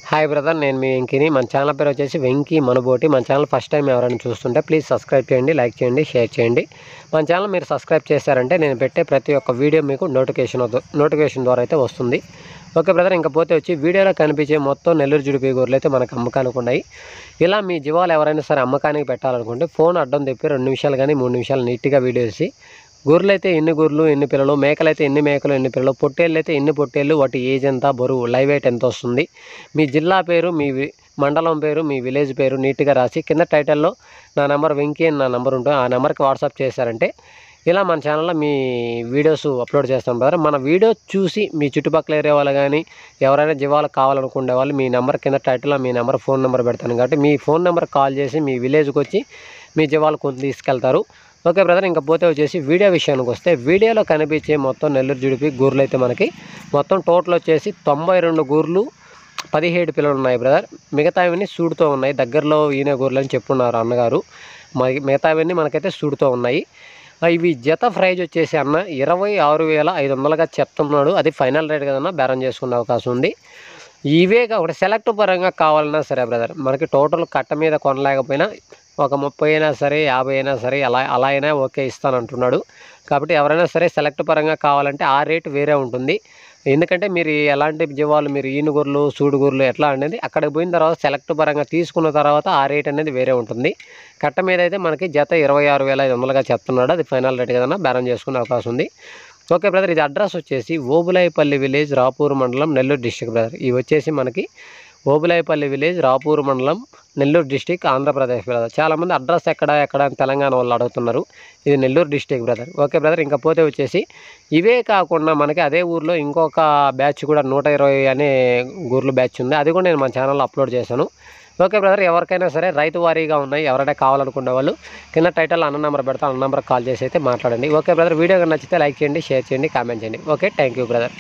Hi brother, నేను మీ వెంకీని. మన channel పేరు వచ్చేసి వెంకీ మనబోటి. మన ఛానల్ ఫస్ట్ టైం ఎవరైనా చూస్తుంటే ప్లీజ్ సబ్స్క్రైబ్ చేయండి, లైక్ చేయండి, షేర్ చేయండి. మన ఛానల్ మీరు సబ్స్క్రైబ్ చేశారంటే నేను పెట్టే ప్రతి ఒక్క వీడియో మీకు నోటిఫికేషన్ ద్వారా అయితే వస్తుంది. ఓకే బ్రదర్, ఇంకా పోతే వచ్చి వీడియోలో కనిపించే మొత్తం నెల్లూరు జుడిపి గొర్రెలు అయితే మనకు అమ్మకానికి ఉన్నాయి. ఇలా మీ జీవాలు ఎవరైనా సరే అమ్మకానికి పెట్టాలనుకుంటే ఫోన్ అడ్డం తెప్పి 2 నిమిషాలు కానీ 3 నిమిషాలు నీట్గా వీడియో వేసి గొర్రెలు అయితే ఎన్ని గొర్రెలు, ఎన్ని పిల్లలు, మేకలు అయితే ఎన్ని మేకలు, ఎన్ని పిల్లలు, పొట్టేళ్ళు అయితే ఎన్ని పొట్టేళ్ళు, వాటి ఏజ్ ఎంత, బరువు, లైవ్ వెయిట్ ఎంత వస్తుంది, మీ జిల్లా పేరు, మీ మండలం పేరు, మీ విలేజ్ పేరు నీట్గా రాసి కింద టైటిల్లో నా నెంబర్ వెంకీ అని నా నెంబర్ ఉంటుంది, ఆ నెంబర్కి వాట్సాప్ చేశారంటే ఇలా మన ఛానల్లో మీ వీడియోస్ అప్లోడ్ చేస్తాం బ్రదర్. మన వీడియో చూసి మీ చుట్టుపక్కల ఏరియా వాళ్ళు కానీ ఎవరైనా జీవాలకు కావాలనుకునే వాళ్ళు మీ నెంబర్ కింద టైటిల్లో మీ నెంబర్ ఫోన్ నెంబర్ పెడతాను కాబట్టి మీ ఫోన్ నెంబర్ కాల్ చేసి మీ విలేజ్కి వచ్చి మీ జీవాలు కొంత తీసుకెళ్తారు. ఓకే బ్రదర్, ఇంకా పోతే వచ్చేసి వీడియో విషయానికి వస్తే వీడియోలో కనిపించే మొత్తం నెల్లూరు జుడిపి గొర్రెలు అయితే మనకి మొత్తం టోటల్ వచ్చేసి 92 గొర్రెలు 17 పిల్లలు ఉన్నాయి బ్రదర్. మిగతావన్నీ సూడుతో ఉన్నాయి. దగ్గరలో ఈయన గొర్రెలు అని చెప్పున్నారు అన్నగారు. మిగతావన్నీ మనకైతే సూడుతో ఉన్నాయి. ఇవి జత ప్రైజ్ వచ్చేసి అన్న 26,500గా చెప్తున్నాడు. అది ఫైనల్ రేట్ కదన్నా, బేరం చేసుకునే అవకాశం ఉంది. ఇవే కాకుండా సెలెక్ట్ పరంగా కావాలన్నా సరే బ్రదర్, మనకి టోటల్ కట్ట మీద కొనలేకపోయినా ఒక 30 అయినా సరే 50 అయినా సరే అలా అయినా ఓకే ఇస్తానంటున్నాడు. కాబట్టి ఎవరైనా సరే సెలెక్ట్ పరంగా కావాలంటే ఆ రేటు వేరే ఉంటుంది. ఎందుకంటే మీరు ఎలాంటి జీవాలు, మీరు ఈను గొర్రెలు, సూడు గొర్రెలు ఎట్లా అనేది అక్కడికి పోయిన తర్వాత సెలెక్ట్ పరంగా తీసుకున్న తర్వాత ఆ రేట్ అనేది వేరే ఉంటుంది. కట్ట మీద అయితే మనకి జత 26,500గా చెప్తున్నాడు. అది ఫైనల్ రేట్ కదన్నా, బేరం చేసుకునే అవకాశం ఉంది. ఓకే బ్రదర్, ఇది అడ్రస్ వచ్చేసి ఓబులాయిపల్లి విలేజ్, రాపూర్ మండలం, నెల్లూరు డిస్టిక్ బ్రదర్. ఇవి వచ్చేసి మనకి ఓబులాయిపల్లి విలేజ్, రాపూర్ మండలం, నెల్లూరు డిస్టిక్, ఆంధ్రప్రదేశ్ బ్రదర్. చాలామంది అడ్రస్ ఎక్కడ అని తెలంగాణ వాళ్ళు అడుగుతున్నారు. ఇది Nellore district brother. Okay brother, ఇంకా పోతే వచ్చేసి ఇవే కాకుండా మనకి అదే ఊర్లో ఇంకొక బ్యాచ్ కూడా 120 అనే గొర్రెలు బ్యాచ్ ఉంది. అది కూడా నేను మన ఛానల్లో అప్లోడ్ చేశాను. ఓకే బ్రదర్, ఎవరికైనా సరే రైతు వారీగా ఉన్నాయి, ఎవరైనా కావాలనుకునే వాళ్ళు కింద టైటిల్ అన్న నెంబర్ పెడతా, అన్న నెంబర్ కాల్ చేసి అయితే మాట్లాడండి. ఓకే బ్రదర్, వీడియో నచ్చితే లైక్ చేయండి, షేర్ చేయండి, కామెంట్ చేయండి. Okay, thank you brother.